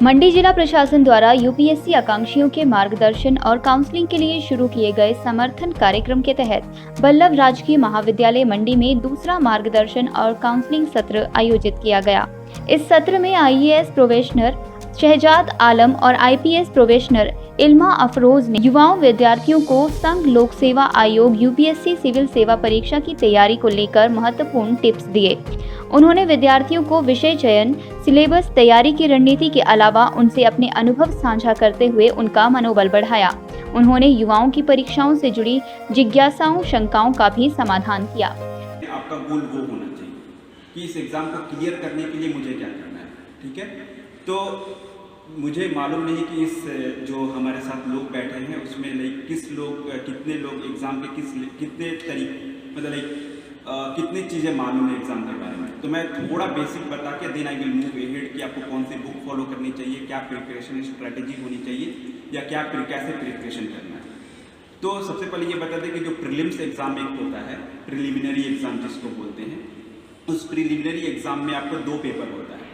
मंडी जिला प्रशासन द्वारा यूपीएससी आकांक्षियों के मार्गदर्शन और काउंसलिंग के लिए शुरू किए गए समर्थन कार्यक्रम के तहत बल्लभ राजकीय महाविद्यालय मंडी में दूसरा मार्गदर्शन और काउंसलिंग सत्र आयोजित किया गया। इस सत्र में आईएएस प्रोबेशनर शहजाद आलम और आईपीएस प्रोबेशनर इल्मा अफरोज ने युवाओं विद्यार्थियों को संघ लोक सेवा आयोग यूपीएससी सिविल सेवा परीक्षा की तैयारी को लेकर महत्वपूर्ण टिप्स दिए। उन्होंने विद्यार्थियों को विषय चयन, सिलेबस, तैयारी की रणनीति के अलावा उनसे अपने अनुभव साझा करते हुए उनका मनोबल बढ़ाया। उन्होंने युवाओं की परीक्षाओं से जुड़ी जिज्ञासाओं, शंकाओं का भी समाधान किया। आपका गोल वो होना चाहिए कि इस एग्जाम को क्लियर करने के लिए मुझे क्या करना है, ठीक है। तो मुझे मालूम नहीं कि इस जो हमारे साथ लोग बैठे हैं उसमें कितने लोग एग्जाम के कितने तरीके मतलब कितनी चीज़ें मालूम है एग्जाम के बारे में। तो मैं थोड़ा बेसिक बता के then I will move ahead कि आपको कौन सी बुक फॉलो करनी चाहिए, क्या प्रिपरेशन स्ट्रेटेजी होनी चाहिए या कैसे प्रिपरेशन करना है। तो सबसे पहले ये बता दें कि जो प्रीलिम्स एग्जाम एक होता है, प्रिलिमिनरी एग्जाम जिसको बोलते हैं, उस प्रिलिमिनरी एग्जाम में आपको 2 पेपर होता है।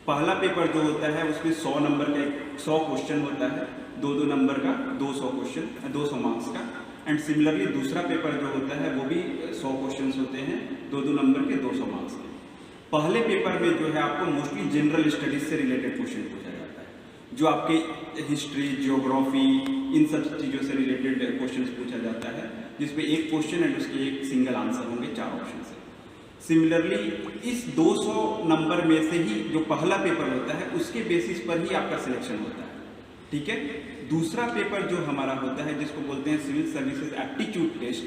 पहला पेपर जो होता है उसमें 100 नंबर का 100 क्वेश्चन होता है, 2 नंबर का 200 क्वेश्चन 200 मार्क्स का। एंड सिमिलरली दूसरा पेपर जो होता है वो भी 100 क्वेश्चंस होते हैं, 2 नंबर के 200 मार्क्स के। पहले पेपर में जो है आपको मोस्टली जनरल स्टडीज से रिलेटेड क्वेश्चन पूछा जाता है, जो आपके हिस्ट्री, ज्योग्राफी, इन सब चीज़ों से रिलेटेड क्वेश्चन पूछा जाता है, जिसमें एक क्वेश्चन एंड उसके एक सिंगल आंसर होंगे 4 ऑप्शन से। सिमिलरली इस 200 नंबर में से ही जो पहला पेपर होता है उसके बेसिस पर ही आपका सिलेक्शन होता है, ठीक है। दूसरा पेपर जो हमारा होता है जिसको बोलते हैं सिविल सर्विसेज एप्टीट्यूड टेस्ट,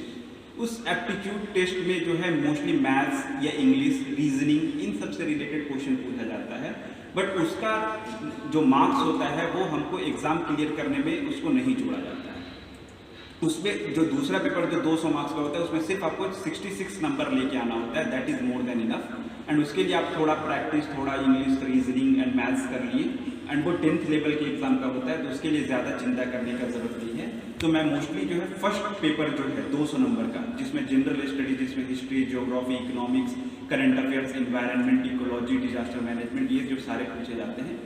उस एप्टीट्यूड टेस्ट में जो है मोस्टली मैथ्स या इंग्लिश, रीजनिंग, इन सब से रिलेटेड क्वेश्चन पूछा जाता है। बट उसका जो मार्क्स होता है वो हमको एग्जाम क्लियर करने में उसको नहीं जोड़ा जाता है। उसमें जो दूसरा पेपर जो 200 मार्क्स का होता है उसमें सिर्फ आपको 66 नंबर लेके आना होता है, that is more than enough. And उसके लिए आप थोड़ा प्रैक्टिस, थोड़ा इंग्लिश, रीजनिंग एंड मैथ्स कर लिए। एंड वो 10th लेवल के एग्जाम का होता है तो उसके लिए ज़्यादा चिंता करने का ज़रूरत नहीं है। तो मैं मोस्टली जो है फर्स्ट पेपर जो है 200 नंबर का, जिसमें जनरल स्टडी, जिसमें history, geography, economics, current affairs, environment, ecology, disaster management, ये जो सारे पूछे जाते हैं।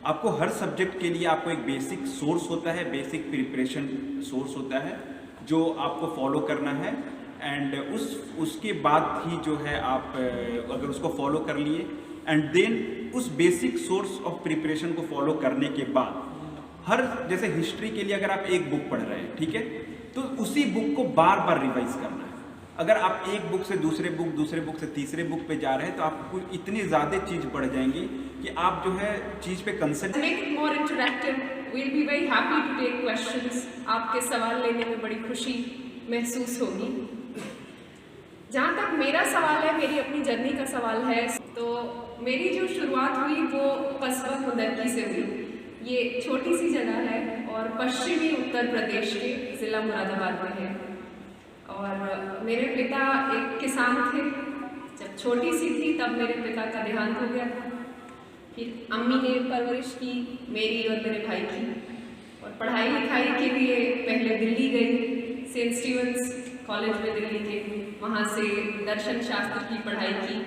आपको हर सब्जेक्ट के लिए आपको एक बेसिक सोर्स होता है, बेसिक प्रिपरेशन सोर्स होता है जो आपको फॉलो करना है। एंड उसके बाद ही जो है आप अगर उसको फॉलो कर लिए एंड देन उस बेसिक सोर्स ऑफ प्रिपरेशन को फॉलो करने के बाद जैसे हिस्ट्री के लिए अगर आप एक बुक पढ़ रहे हैं, ठीक है, तो उसी बुक को बार बार रिवाइज करना है। अगर आप एक बुक से दूसरे बुक से तीसरे बुक पे जा रहे हैं तो आपको इतनी ज़्यादा चीज़ बढ़ जाएंगी कि आप जो है चीज़ पे concentrate. Make it more interactive, we'll be very happy to take questions. आपके सवाल लेने में बड़ी खुशी महसूस होगी। जहाँ तक मेरा सवाल है, मेरी अपनी जर्नी का सवाल है, तो मेरी जो शुरुआत हुई वो कस्बा कुंदरकी से हुई। ये छोटी सी जगह है और पश्चिमी उत्तर प्रदेश के ज़िला मुरादाबाद में है। और मेरे पिता एक किसान थे। जब छोटी सी थी तब मेरे पिता का देहांत हो गया था। फिर अम्मी ने परवरिश की मेरी और मेरे भाई की, और पढ़ाई लिखाई के लिए पहले दिल्ली गई, सेंट स्टीवंस कॉलेज में दिल्ली के, वहाँ से दर्शन शास्त्र की पढ़ाई की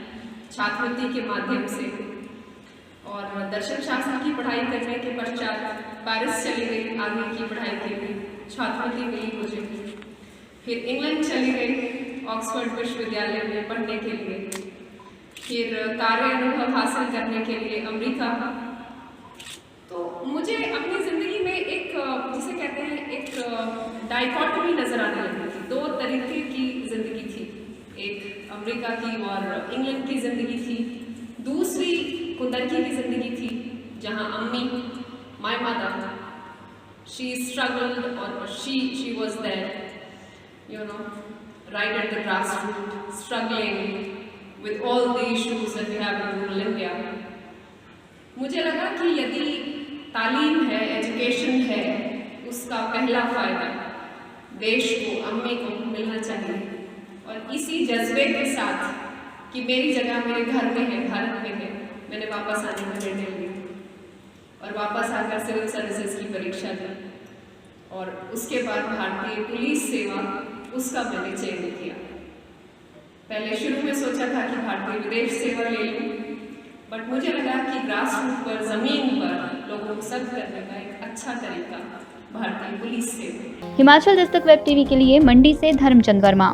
छात्रवृत्ति के माध्यम से। और दर्शन शास्त्र की पढ़ाई करने के पश्चात पेरिस चली गई आगे की पढ़ाई के लिए, छात्रवृत्ति मिली मुझे। फिर इंग्लैंड चली गई ऑक्सफोर्ड विश्वविद्यालय में पढ़ने के लिए। फिर कार्य अनुभव हासिल करने के लिए अमेरिका। तो मुझे अपनी ज़िंदगी में एक जिसे कहते हैं एक डाइकॉटमी नज़र आने लगी थी। 2 तरीके की ज़िंदगी थी, एक अमेरिका की और इंग्लैंड की ज़िंदगी थी, दूसरी कुंदरकी की ज़िंदगी थी जहाँ अम्मी, माय मदर, शी स्ट्रगल्ड और she was there, you know, right at the grassroots, struggling with all the issues that we have in rural India. मुझे लगा कि यदि तालीम है, एजुकेशन है, उसका पहला फ़ायदा देश को, अम्मी को मिलना चाहिए। और इसी जज्बे के साथ कि मेरी जगह मेरे घर में है, भारत में है, मैंने वापस आने का निर्णय लिया और वापस आकर सिविल सर्विसेज की परीक्षा दी। और उसके बाद भारतीय पुलिस सेवा, उसका मैंने चयन किया। पहले शुरू में सोचा था कि भारतीय विदेश सेवा ले लूँ, बट मुझे लगा कि ग्रास रूट पर, ज़मीन पर लोग सर्व करने का एक अच्छा तरीका भारतीय पुलिस से है। हिमाचल दस्तक वेब टीवी के लिए मंडी से धर्मचंद वर्मा।